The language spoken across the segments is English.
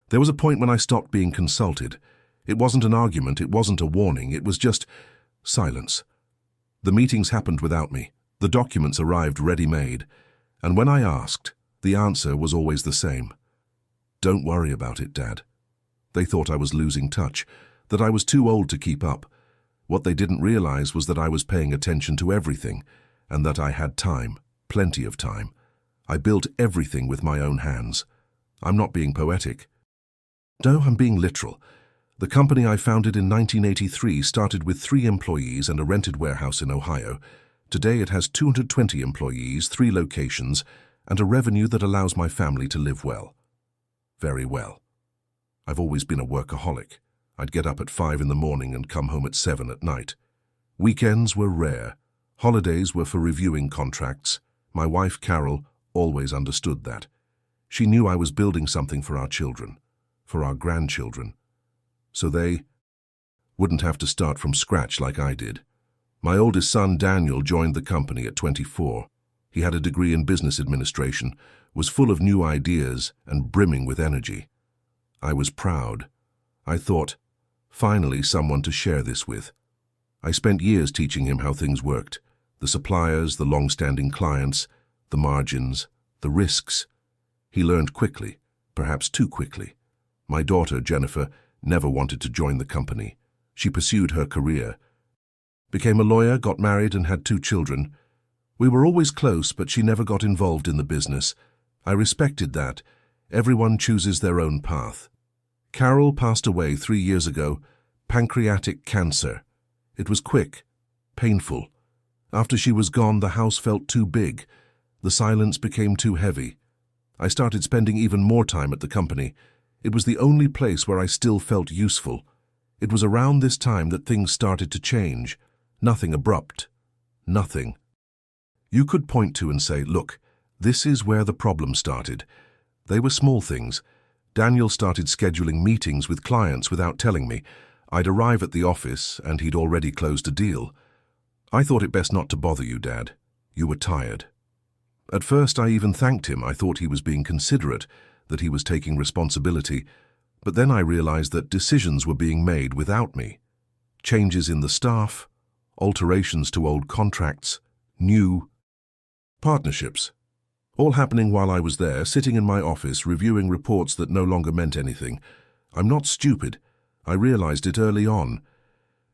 There was a point when I stopped being consulted. It wasn't an argument, it wasn't a warning, it was just silence. The meetings happened without me. The documents arrived ready-made. And when I asked, the answer was always the same. Don't worry about it, Dad. They thought I was losing touch, that I was too old to keep up. What they didn't realize was that I was paying attention to everything, and that I had time, plenty of time. I built everything with my own hands. I'm not being poetic. No, I'm being literal. The company I founded in 1983 started with 3 employees and a rented warehouse in Ohio. Today it has 220 employees, 3 locations, and a revenue that allows my family to live well. Very well. I've always been a workaholic. I'd get up at 5 in the morning and come home at 7 at night. Weekends were rare. Holidays were for reviewing contracts. My wife, Carol, always understood that. She knew I was building something for our children, for our grandchildren. So they wouldn't have to start from scratch like I did. My oldest son, Daniel, joined the company at 24. He had a degree in business administration, was full of new ideas and brimming with energy. I was proud. I thought, finally someone to share this with. I spent years teaching him how things worked, the suppliers, the long-standing clients, the margins, the risks. He learned quickly, perhaps too quickly. My daughter, Jennifer, never wanted to join the company. She pursued her career, became a lawyer, got married and had 2 children. We were always close, but she never got involved in the business. I respected that. Everyone chooses their own path. Carol passed away 3 years ago, pancreatic cancer. It was quick, painful. After she was gone, the house felt too big. The silence became too heavy. I started spending even more time at the company. It was the only place where I still felt useful. It was around this time that things started to change. Nothing abrupt. Nothing. You could point to and say, look, this is where the problem started. They were small things. Daniel started scheduling meetings with clients without telling me. I'd arrive at the office and he'd already closed a deal. I thought it best not to bother you, Dad. You were tired. At first I even thanked him. I thought he was being considerate, that he was taking responsibility. But then I realized that decisions were being made without me. Changes in the staff, alterations to old contracts, new partnerships. All happening while I was there, sitting in my office, reviewing reports that no longer meant anything. I'm not stupid. I realized it early on.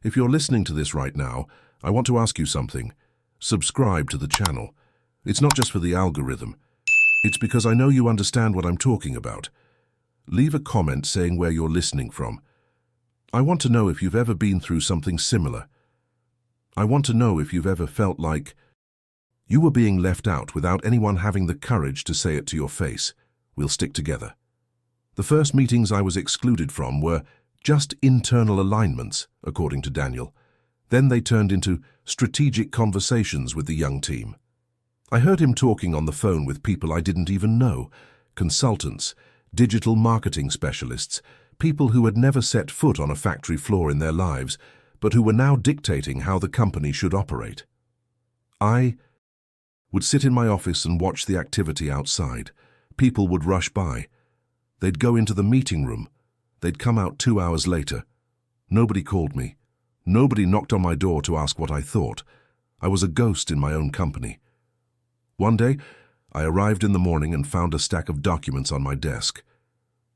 If you're listening to this right now, I want to ask you something. Subscribe to the channel. It's not just for the algorithm. It's because I know you understand what I'm talking about. Leave a comment saying where you're listening from. I want to know if you've ever been through something similar. I want to know if you've ever felt like you were being left out without anyone having the courage to say it to your face. We'll stick together. The first meetings I was excluded from were just internal alignments, according to Daniel. Then they turned into strategic conversations with the young team. I heard him talking on the phone with people I didn't even know, consultants, digital marketing specialists, people who had never set foot on a factory floor in their lives, but who were now dictating how the company should operate. I would sit in my office and watch the activity outside. People would rush by. They'd go into the meeting room. They'd come out 2 hours later. Nobody called me. Nobody knocked on my door to ask what I thought. I was a ghost in my own company. One day, I arrived in the morning and found a stack of documents on my desk.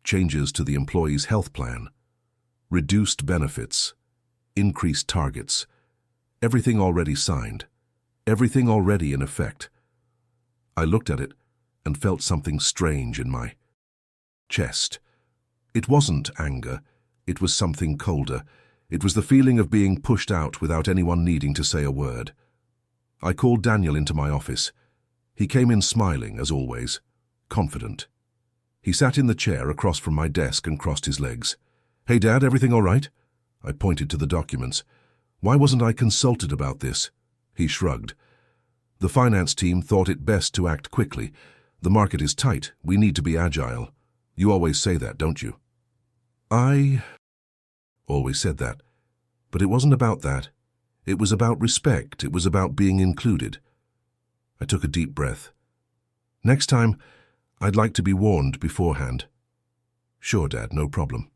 Changes to the employee's health plan. Reduced benefits. Increased targets. Everything already signed. Everything already in effect. I looked at it and felt something strange in my chest. It wasn't anger. It was something colder. It was the feeling of being pushed out without anyone needing to say a word. I called Daniel into my office. He came in smiling, as always, confident. He sat in the chair across from my desk and crossed his legs. "Hey, Dad, everything all right?" I pointed to the documents. "Why wasn't I consulted about this?" He shrugged. "The finance team thought it best to act quickly. The market is tight. We need to be agile. You always say that, don't you?" I always said that. But it wasn't about that. It was about respect. It was about being included. I took a deep breath. "Next time, I'd like to be warned beforehand." Sure, Dad, no problem.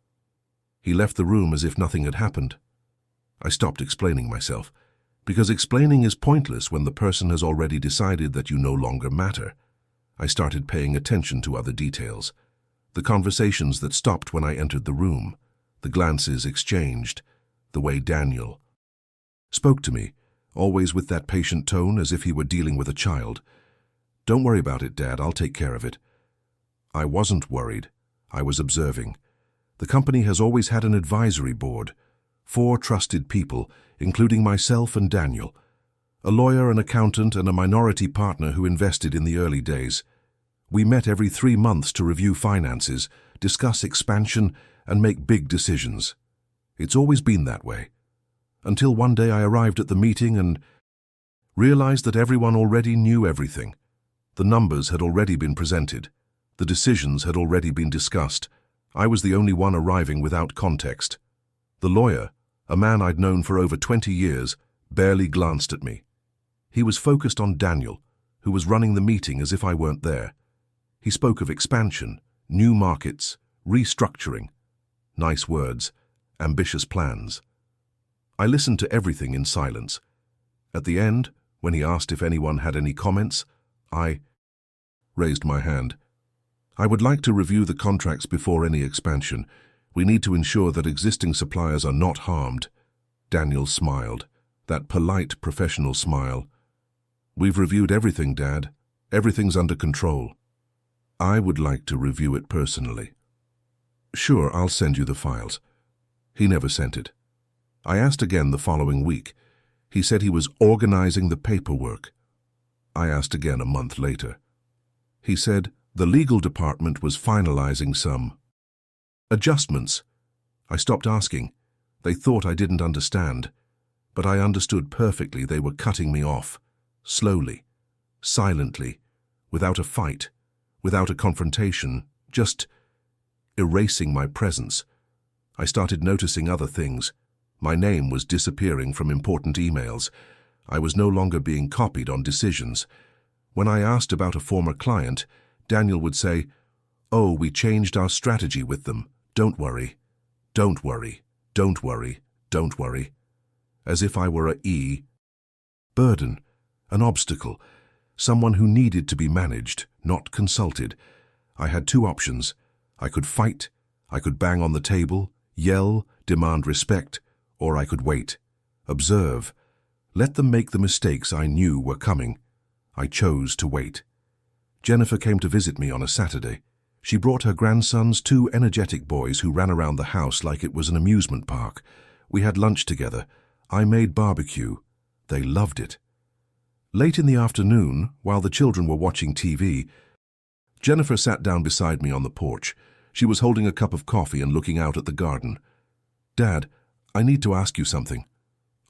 He left the room as if nothing had happened. I stopped explaining myself, because explaining is pointless when the person has already decided that you no longer matter. I started paying attention to other details. The conversations that stopped when I entered the room, the glances exchanged, the way Daniel spoke to me, always with that patient tone as if he were dealing with a child. Don't worry about it, Dad, I'll take care of it. I wasn't worried. I was observing. The company has always had an advisory board, 4 trusted people, including myself and Daniel, a lawyer, an accountant, and a minority partner who invested in the early days. We met every 3 months to review finances, discuss expansion, and make big decisions. It's always been that way. Until one day I arrived at the meeting and realized that everyone already knew everything. The numbers had already been presented. The decisions had already been discussed. I was the only one arriving without context. The lawyer, a man I'd known for over 20 years, barely glanced at me. He was focused on Daniel, who was running the meeting as if I weren't there. He spoke of expansion, new markets, restructuring. Nice words, ambitious plans. I listened to everything in silence. At the end, when he asked if anyone had any comments, I raised my hand. I would like to review the contracts before any expansion. We need to ensure that existing suppliers are not harmed. Daniel smiled, that polite, professional smile. We've reviewed everything, Dad. Everything's under control. I would like to review it personally. Sure, I'll send you the files. He never sent it. I asked again the following week. He said he was organizing the paperwork. I asked again a month later. He said the legal department was finalizing some adjustments. I stopped asking. They thought I didn't understand. But I understood perfectly. They were cutting me off. Slowly, silently, without a fight, without a confrontation, just erasing my presence. I started noticing other things. My name was disappearing from important emails. I was no longer being copied on decisions. When I asked about a former client, Daniel would say, "Oh, we changed our strategy with them. Don't worry. Don't worry. Don't worry. Don't worry." As if I were a burden, an obstacle, someone who needed to be managed, not consulted. I had 2 options. I could fight, I could bang on the table, yell, demand respect, or I could wait, observe, let them make the mistakes I knew were coming. I chose to wait. Jennifer came to visit me on a Saturday. She brought her grandsons, 2 energetic boys who ran around the house like it was an amusement park. We had lunch together. I made barbecue. They loved it. Late in the afternoon, while the children were watching TV, Jennifer sat down beside me on the porch. She was holding a cup of coffee and looking out at the garden. "Dad, I need to ask you something."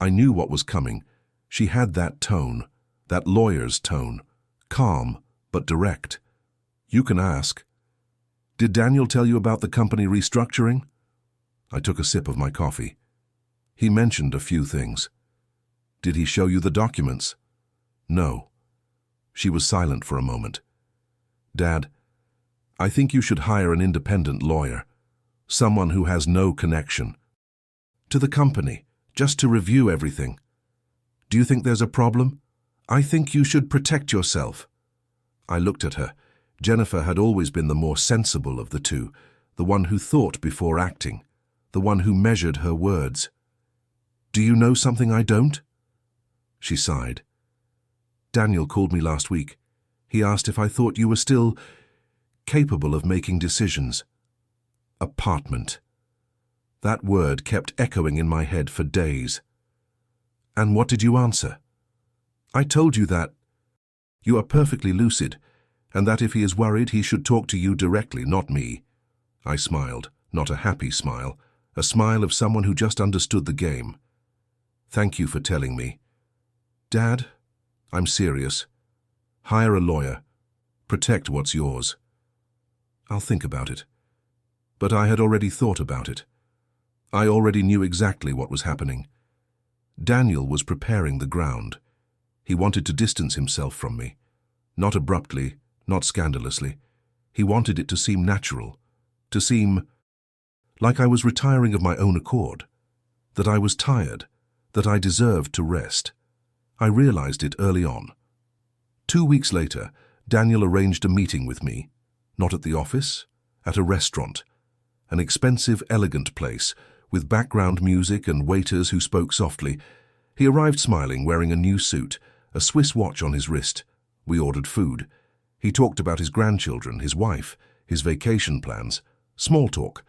I knew what was coming. She had that tone, that lawyer's tone, calm but direct. "You can ask." "Did Daniel tell you about the company restructuring?" I took a sip of my coffee. "He mentioned a few things." "Did he show you the documents?" "No." She was silent for a moment. "Dad, I think you should hire an independent lawyer, someone who has no connection to the company, just to review everything. Do you think there's a problem? I think you should protect yourself." I looked at her. Jennifer had always been the more sensible of the 2, the one who thought before acting, the one who measured her words. "Do you know something I don't?" She sighed. "Daniel called me last week. He asked if I thought you were still capable of making decisions." Apartment. That word kept echoing in my head for days. "And what did you answer?" "I told you that you are perfectly lucid, and that if he is worried, he should talk to you directly, not me." I smiled, not a happy smile, a smile of someone who just understood the game. "Thank you for telling me." "Dad, I'm serious. Hire a lawyer. Protect what's yours." "I'll think about it." But I had already thought about it. I already knew exactly what was happening. Daniel was preparing the ground. He wanted to distance himself from me. Not abruptly, not scandalously. He wanted it to seem natural, to seem like I was retiring of my own accord, that I was tired, that I deserved to rest. I realized it early on. 2 weeks later, Daniel arranged a meeting with me, not at the office, at a restaurant, an expensive, elegant place with background music and waiters who spoke softly. He arrived smiling, wearing a new suit, a Swiss watch on his wrist. We ordered food. He talked about his grandchildren, his wife, his vacation plans. Small talk.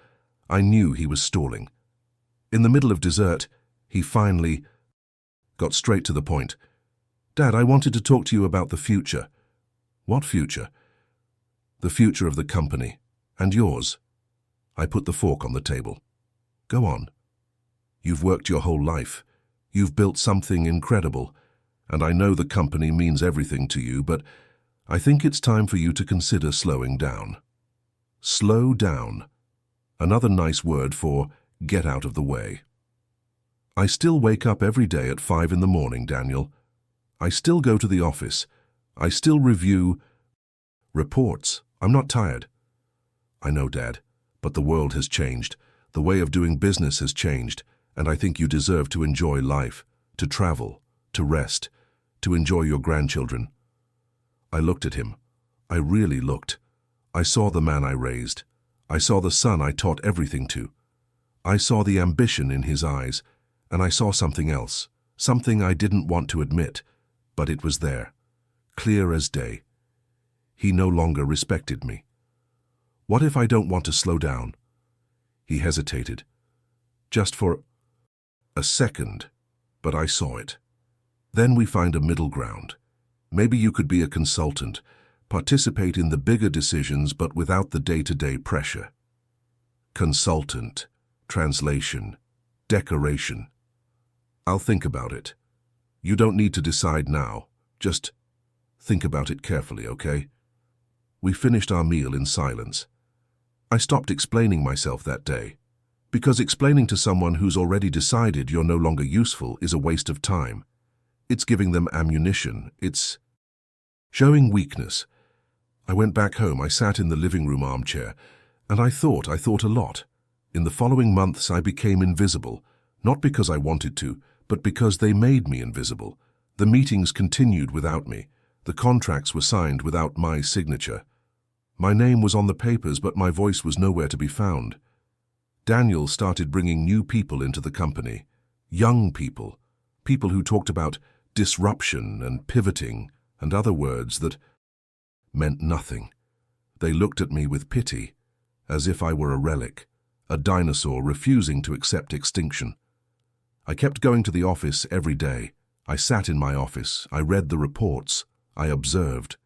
I knew he was stalling. In the middle of dessert, he finally got straight to the point. "Dad, I wanted to talk to you about the future." "What future?" "The future of the company. And yours." I put the fork on the table. "Go on. You've worked your whole life. You've built something incredible. And I know the company means everything to you, but I think it's time for you to consider slowing down." Slow down. Another nice word for get out of the way. I still wake up every day at 5 in the morning, Daniel. I still go to the office. I still review reports. I'm not tired. I know, Dad, but the world has changed. The way of doing business has changed, and I think you deserve to enjoy life, to travel, to rest, to enjoy your grandchildren. I looked at him. I really looked. I saw the man I raised. I saw the son I taught everything to. I saw the ambition in his eyes, and I saw something else, something I didn't want to admit, but it was there, clear as day. He no longer respected me. What if I don't want to slow down? He hesitated. Just for a second, but I saw it. Then we find a middle ground. Maybe you could be a consultant, participate in the bigger decisions but without the day-to-day pressure. Consultant, translation, decoration. I'll think about it. You don't need to decide now. Just think about it carefully, okay? We finished our meal in silence. I stopped explaining myself that day, because explaining to someone who's already decided you're no longer useful is a waste of time. It's giving them ammunition. It's showing weakness. I went back home. I sat in the living room armchair, and I thought a lot. In the following months, I became invisible, not because I wanted to, but because they made me invisible. The meetings continued without me. The contracts were signed without my signature. My name was on the papers, but my voice was nowhere to be found. Daniel started bringing new people into the company, young people, people who talked about disruption and pivoting and other words that meant nothing. They looked at me with pity, as if I were a relic, a dinosaur refusing to accept extinction. I kept going to the office every day. I sat in my office. I read the reports. I observed.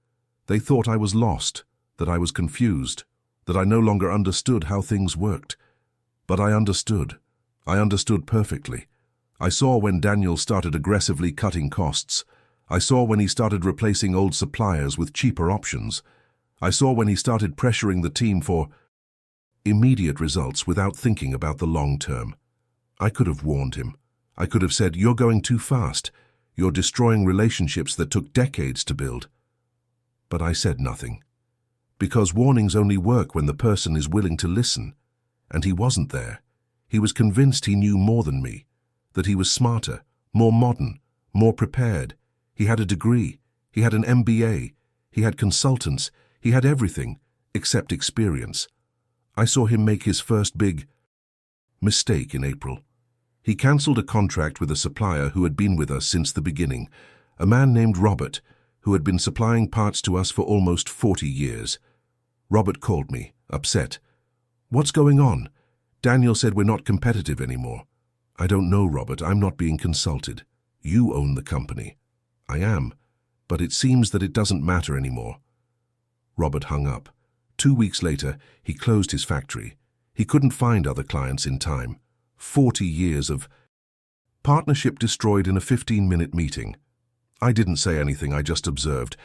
They thought I was lost, that I was confused, that I no longer understood how things worked. But I understood. I understood perfectly. I saw when Daniel started aggressively cutting costs. I saw when he started replacing old suppliers with cheaper options. I saw when he started pressuring the team for immediate results without thinking about the long term. I could have warned him. I could have said, "You're going too fast. You're destroying relationships that took decades to build." But I said nothing. Because warnings only work when the person is willing to listen. And he wasn't there. He was convinced he knew more than me, that he was smarter, more modern, more prepared. He had a degree. He had an MBA. He had consultants. He had everything except experience. I saw him make his first big mistake in April. He cancelled a contract with a supplier who had been with us since the beginning, a man named Robert, who had been supplying parts to us for almost 40 years. Robert called me, upset. "What's going on?" "Daniel said we're not competitive anymore." "I don't know, Robert. I'm not being consulted. You own the company." "I am, but it seems that it doesn't matter anymore." Robert hung up. 2 weeks later, he closed his factory. He couldn't find other clients in time. 40 years of partnership destroyed in a 15-minute meeting. I didn't say anything, I just observed.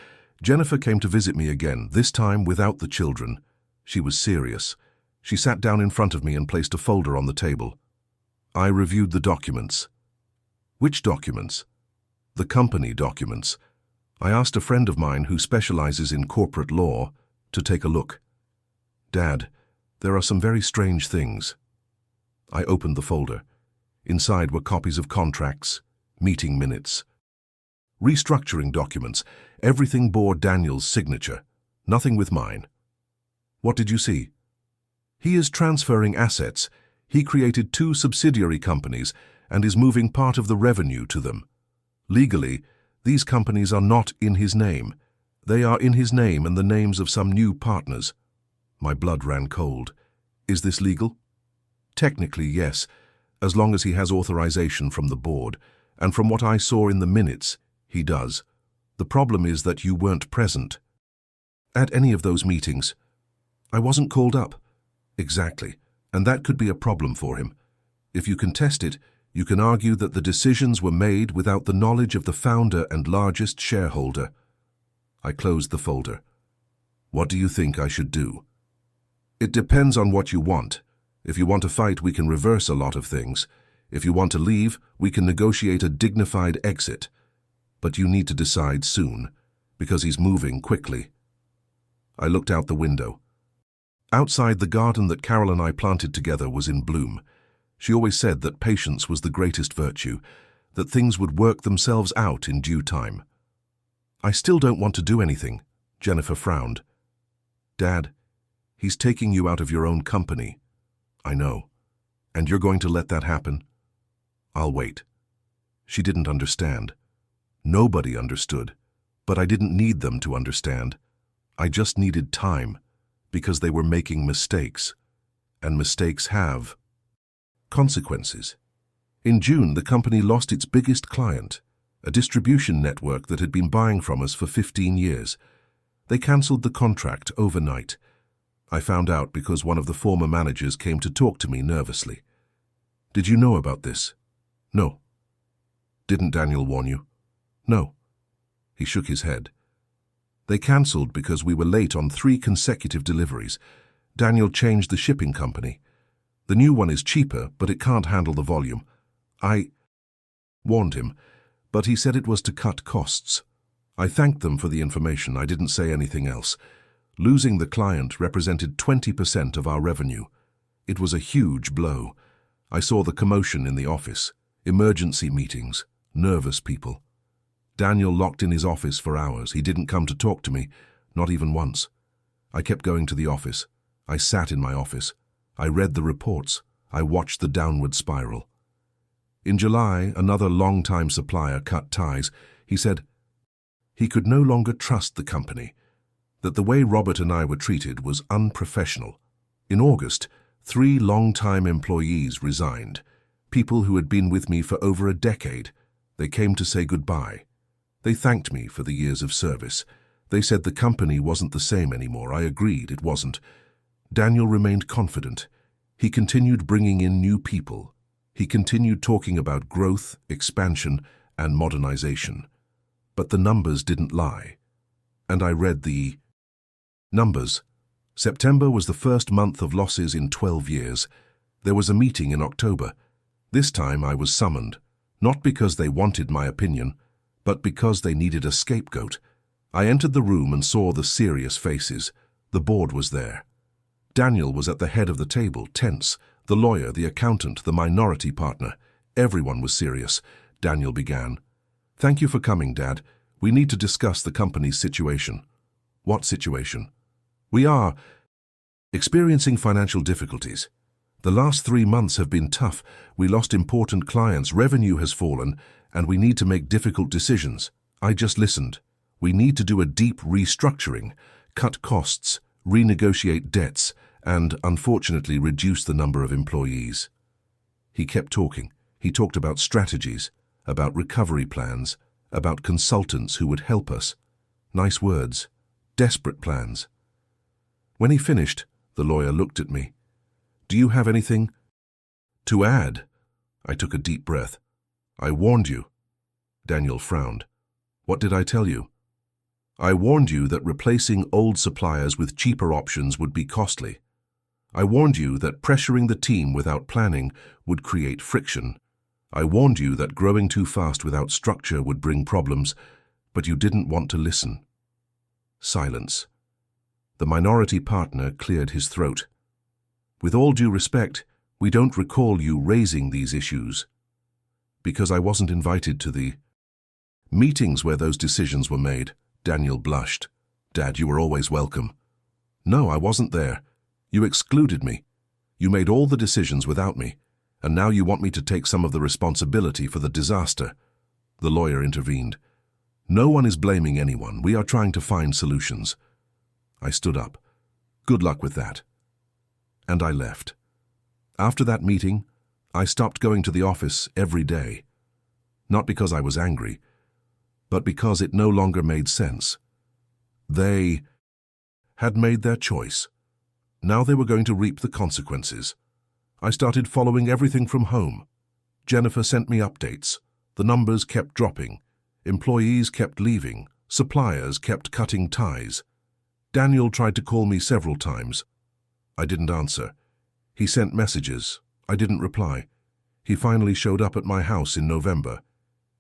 Jennifer came to visit me again, this time without the children. She was serious. She sat down in front of me and placed a folder on the table. I reviewed the documents. "Which documents?" "The company documents." I asked a friend of mine who specializes in corporate law to take a look. "Dad, There are some very strange things. I opened the folder. Inside were copies of contracts, meeting minutes, restructuring documents. Everything bore Daniel's signature, nothing with mine. What did you see? He is transferring assets. He created 2 subsidiary companies and is moving part of the revenue to them. Legally, these companies are not in his name. They are in his name and the names of some new partners. My blood ran cold. Is this legal? Technically, yes, as long as he has authorization from the board, and from what I saw in the minutes, he does. The problem is that you weren't present at any of those meetings. I wasn't called up. Exactly, and that could be a problem for him. If you contest it, you can argue that the decisions were made without the knowledge of the founder and largest shareholder. I closed the folder. What do you think I should do? It depends on what you want. If you want to fight, we can reverse a lot of things. If you want to leave, we can negotiate a dignified exit. But you need to decide soon, because he's moving quickly. I looked out the window. Outside, the garden that Carol and I planted together was in bloom. She always said that patience was the greatest virtue, that things would work themselves out in due time. I still don't want to do anything, Jennifer frowned. Dad, he's taking you out of your own company. I know. And you're going to let that happen? I'll wait. She didn't understand. Nobody understood, but I didn't need them to understand. I just needed time, because they were making mistakes, and mistakes have consequences. In June, the company lost its biggest client, a distribution network that had been buying from us for 15 years. They cancelled the contract overnight. I found out because one of the former managers came to talk to me nervously. Did you know about this? No. Didn't Daniel warn you? No. He shook his head. They cancelled because we were late on 3 consecutive deliveries. Daniel changed the shipping company. The new one is cheaper, but it can't handle the volume. I warned him, but he said it was to cut costs. I thanked them for the information. I didn't say anything else. Losing the client represented 20% of our revenue. It was a huge blow. I saw the commotion in the office, emergency meetings, nervous people. Daniel locked in his office for hours. He didn't come to talk to me, not even once. I kept going to the office. I sat in my office. I read the reports. I watched the downward spiral. In July, another long-time supplier cut ties. He said he could no longer trust the company, that the way Robert and I were treated was unprofessional. In August, 3 long-time employees resigned, people who had been with me for over a decade. They came to say goodbye. They thanked me for the years of service. They said the company wasn't the same anymore. I agreed it wasn't. Daniel remained confident. He continued bringing in new people. He continued talking about growth, expansion, and modernization. But the numbers didn't lie. And I read the numbers. September was the first month of losses in 12 years. There was a meeting in October. This time I was summoned, not because they wanted my opinion, but because they needed a scapegoat. I entered the room and saw the serious faces. The board was there. Daniel was at the head of the table, tense. The lawyer, the accountant, the minority partner. Everyone was serious. Daniel began. Thank you for coming, Dad. We need to discuss the company's situation. What situation? We are experiencing financial difficulties. The last 3 months have been tough. We lost important clients, revenue has fallen, and we need to make difficult decisions. I just listened. We need to do a deep restructuring, cut costs, renegotiate debts, and, unfortunately, reduce the number of employees. He kept talking. He talked about strategies, about recovery plans, about consultants who would help us. Nice words. Desperate plans. When he finished, the lawyer looked at me. Do you have anything to add? I took a deep breath. I warned you. Daniel frowned. What did I tell you? I warned you that replacing old suppliers with cheaper options would be costly. I warned you that pressuring the team without planning would create friction. I warned you that growing too fast without structure would bring problems, but you didn't want to listen. Silence. The minority partner cleared his throat. With all due respect, we don't recall you raising these issues. Because I wasn't invited to the meetings where those decisions were made. Daniel blushed. Dad, you were always welcome. No, I wasn't there. You excluded me. You made all the decisions without me, and now you want me to take some of the responsibility for the disaster. The lawyer intervened. No one is blaming anyone. We are trying to find solutions. I stood up. Good luck with that. And I left. After that meeting, I stopped going to the office every day. Not because I was angry, but because it no longer made sense. They had made their choice. Now they were going to reap the consequences. I started following everything from home. Jennifer sent me updates. The numbers kept dropping. Employees kept leaving. Suppliers kept cutting ties. Daniel tried to call me several times. I didn't answer. He sent messages. I didn't reply. He finally showed up at my house in November.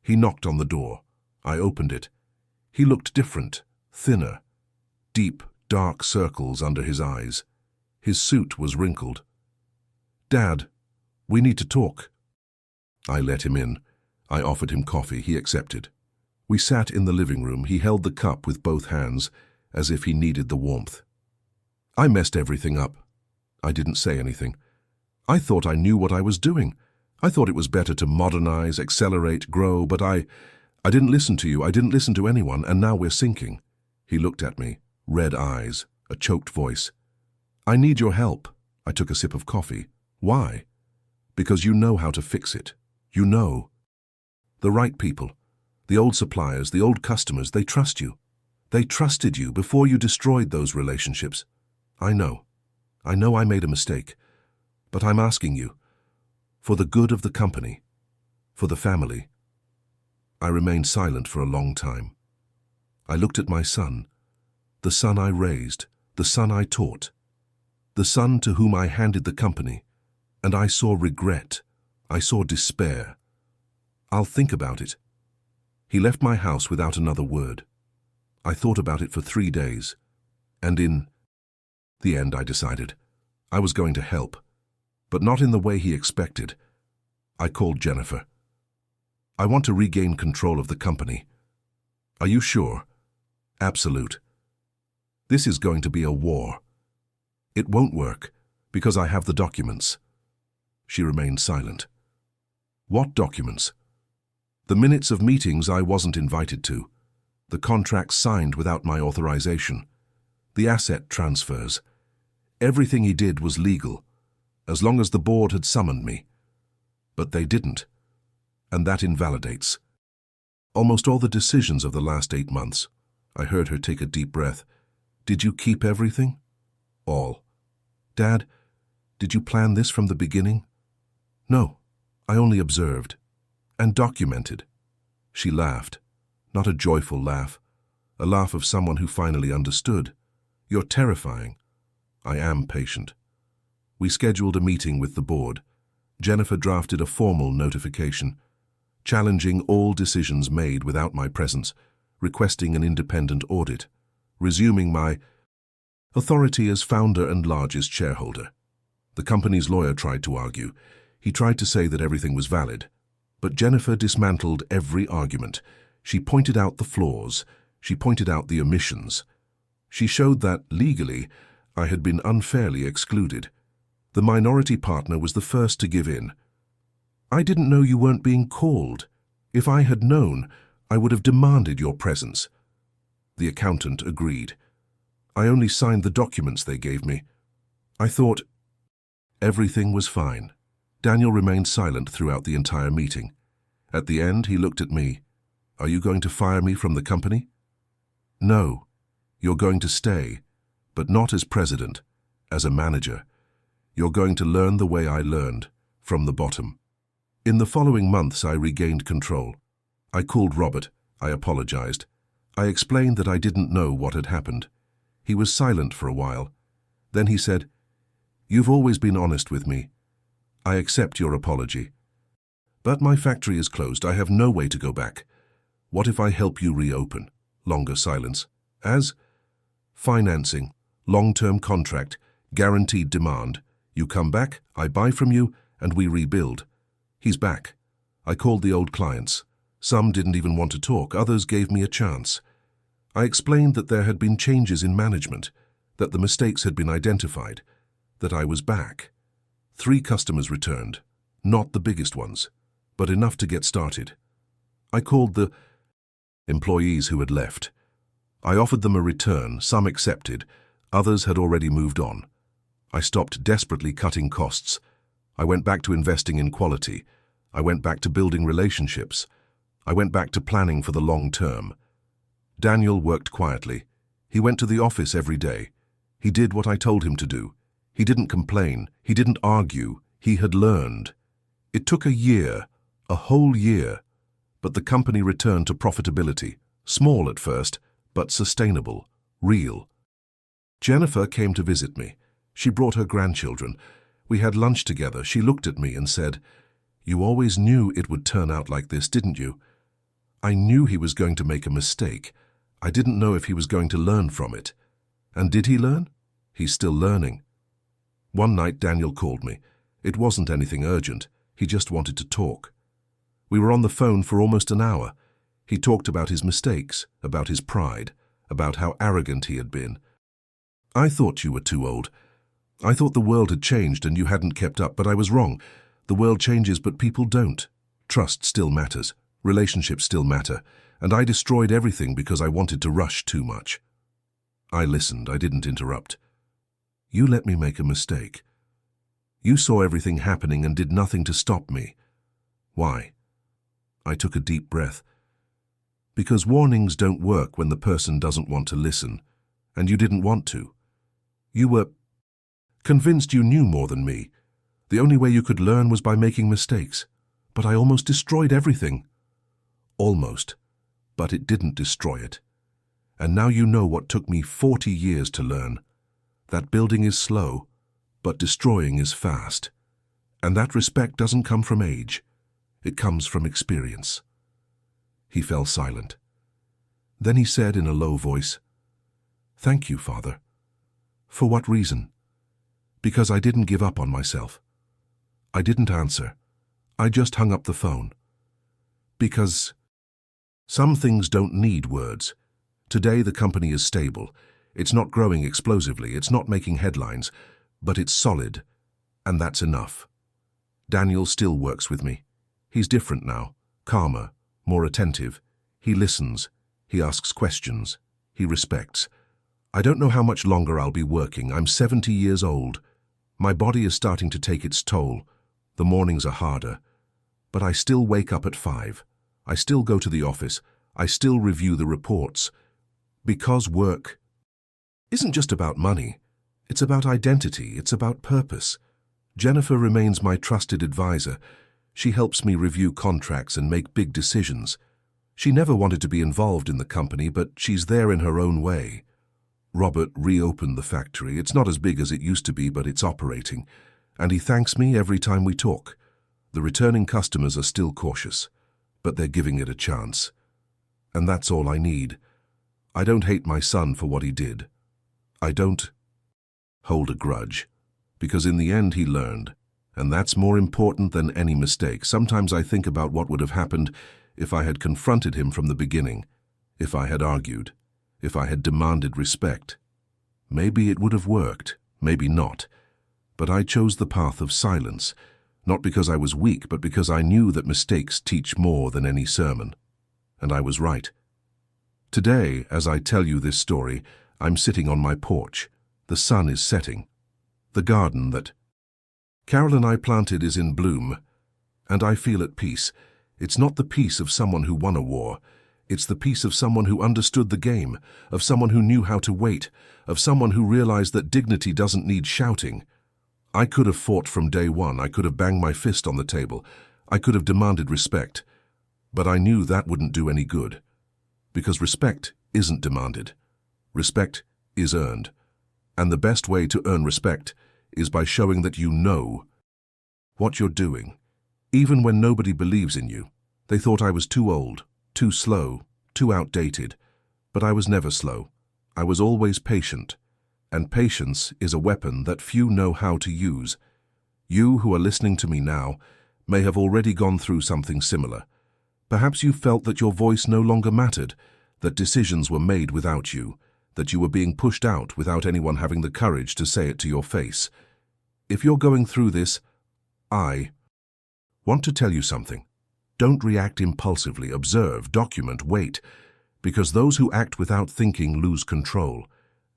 He knocked on the door. I opened it. He looked different, thinner. Deep, dark circles under his eyes. His suit was wrinkled. Dad, we need to talk. I let him in. I offered him coffee. He accepted. We sat in the living room. He held the cup with both hands, as if he needed the warmth. I messed everything up. I didn't say anything. I thought I knew what I was doing. I thought it was better to modernize, accelerate, grow, but I didn't listen to you. I didn't listen to anyone, and now we're sinking. He looked at me, red eyes, a choked voice. I need your help. I took a sip of coffee. Why? Because you know how to fix it. You know. The right people, the old suppliers, the old customers, they trust you. They trusted you before you destroyed those relationships. I know I made a mistake, but I'm asking you, for the good of the company, for the family. I remained silent for a long time. I looked at my son, the son I raised, the son I taught, the son to whom I handed the company, and I saw regret. I saw despair. I'll think about it. He left my house without another word. I thought about it for 3 days, and in the end I decided I was going to help, but not in the way he expected. I called Jennifer. I want to regain control of the company. Are you sure? Absolute. This is going to be a war. It won't work, because I have the documents. She remained silent. What documents? The minutes of meetings I wasn't invited to. The contracts signed without my authorization. The asset transfers. Everything he did was legal, as long as the board had summoned me. But they didn't, and that invalidates almost all the decisions of the last 8 months. I heard her take a deep breath. Did you keep everything? All. Dad, did you plan this from the beginning? No, I only observed and documented. She laughed, not a joyful laugh, a laugh of someone who finally understood. You're terrifying. I am patient. We scheduled a meeting with the board. Jennifer drafted a formal notification, challenging all decisions made without my presence, requesting an independent audit, resuming my authority as founder and largest shareholder. The company's lawyer tried to argue. He tried to say that everything was valid. But Jennifer dismantled every argument. She pointed out the flaws. She pointed out the omissions. She showed that, legally, I had been unfairly excluded. The minority partner was the first to give in. I didn't know you weren't being called. If I had known, I would have demanded your presence. The accountant agreed. I only signed the documents they gave me. I thought everything was fine. Daniel remained silent throughout the entire meeting. At the end, he looked at me. Are you going to fire me from the company? No. You're going to stay, but not as president, as a manager. You're going to learn the way I learned, from the bottom. In the following months, I regained control. I called Robert. I apologized. I explained that I didn't know what had happened. He was silent for a while. Then he said, "You've always been honest with me. I accept your apology. But my factory is closed. I have no way to go back. What if I help you reopen?" Longer silence. As financing, long-term contract, guaranteed demand. You come back, I buy from you, and we rebuild. He's back. I called the old clients. Some didn't even want to talk, others gave me a chance. I explained that there had been changes in management, that the mistakes had been identified, that I was back. 3 customers returned, not the biggest ones, but enough to get started. I called the employees who had left. I offered them a return, some accepted, others had already moved on. I stopped desperately cutting costs. I went back to investing in quality. I went back to building relationships. I went back to planning for the long term. Daniel worked quietly. He went to the office every day. He did what I told him to do. He didn't complain. He didn't argue. He had learned. It took a year, a whole year, but the company returned to profitability, small at first, but sustainable, real. Jennifer came to visit me. She brought her grandchildren. We had lunch together. She looked at me and said, "You always knew it would turn out like this, didn't you?" I knew he was going to make a mistake. I didn't know if he was going to learn from it. And did he learn? He's still learning. One night Daniel called me. It wasn't anything urgent. He just wanted to talk. We were on the phone for almost an hour. He talked about his mistakes, about his pride, about how arrogant he had been. "I thought you were too old. I thought the world had changed and you hadn't kept up, but I was wrong. The world changes, but people don't. Trust still matters. Relationships still matter. And I destroyed everything because I wanted to rush too much." I listened. I didn't interrupt. "You let me make a mistake. You saw everything happening and did nothing to stop me. Why?" I took a deep breath. "Because warnings don't work when the person doesn't want to listen, and you didn't want to. You were convinced you knew more than me. The only way you could learn was by making mistakes. But I almost destroyed everything." "Almost, but it didn't destroy it. And now you know what took me 40 years to learn. That building is slow, but destroying is fast. And that respect doesn't come from age. It comes from experience." He fell silent. Then he said in a low voice, "Thank you, Father." "For what reason?" "Because I didn't give up on myself." I didn't answer. I just hung up the phone. Because some things don't need words. Today the company is stable. It's not growing explosively, it's not making headlines, but it's solid, and that's enough. Daniel still works with me. He's different now, calmer, more attentive. He listens, he asks questions, he respects. I don't know how much longer I'll be working. I'm 70 years old. My body is starting to take its toll. The mornings are harder. But I still wake up at 5. I still go to the office. I still review the reports. Because work isn't just about money. It's about identity. It's about purpose. Jennifer remains my trusted advisor. She helps me review contracts and make big decisions. She never wanted to be involved in the company, but she's there in her own way. Robert reopened the factory. It's not as big as it used to be, but it's operating. And he thanks me every time we talk. The returning customers are still cautious, but they're giving it a chance. And that's all I need. I don't hate my son for what he did. I don't hold a grudge, because in the end he learned, and that's more important than any mistake. Sometimes I think about what would have happened if I had confronted him from the beginning, if I had argued, if I had demanded respect. Maybe it would have worked, maybe not. But I chose the path of silence, not because I was weak, but because I knew that mistakes teach more than any sermon. And I was right. Today, as I tell you this story, I'm sitting on my porch. The sun is setting. The garden that Carol and I planted is in bloom, and I feel at peace. It's not the peace of someone who won a war. It's the peace of someone who understood the game, of someone who knew how to wait, of someone who realized that dignity doesn't need shouting. I could have fought from day one. I could have banged my fist on the table. I could have demanded respect. But I knew that wouldn't do any good. Because respect isn't demanded. Respect is earned. And the best way to earn respect is by showing that you know what you're doing. Even when nobody believes in you. They thought I was too old, too slow, too outdated. But I was never slow. I was always patient. And patience is a weapon that few know how to use. You who are listening to me now may have already gone through something similar. Perhaps you felt that your voice no longer mattered, that decisions were made without you, that you were being pushed out without anyone having the courage to say it to your face. If you're going through this, I want to tell you something. Don't react impulsively, observe, document, wait, because those who act without thinking lose control,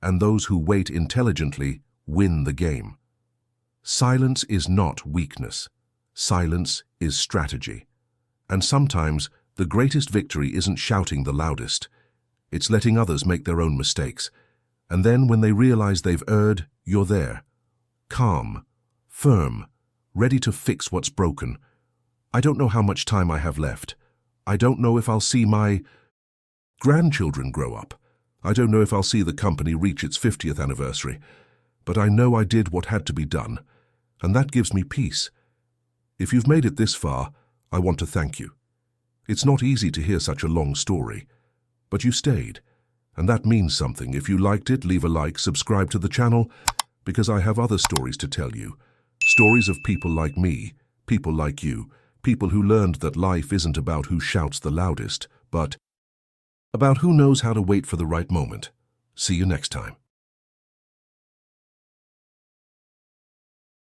and those who wait intelligently win the game. Silence is not weakness. Silence is strategy. And sometimes the greatest victory isn't shouting the loudest. It's letting others make their own mistakes. And then when they realize they've erred, you're there. Calm, firm, ready to fix what's broken. I don't know how much time I have left. I don't know if I'll see my grandchildren grow up. I don't know if I'll see the company reach its 50th anniversary. But I know I did what had to be done. And that gives me peace. If you've made it this far, I want to thank you. It's not easy to hear such a long story, but you stayed, and that means something. If you liked it, leave a like, subscribe to the channel, because I have other stories to tell you. Stories of people like me, people like you, people who learned that life isn't about who shouts the loudest, but about who knows how to wait for the right moment. See you next time.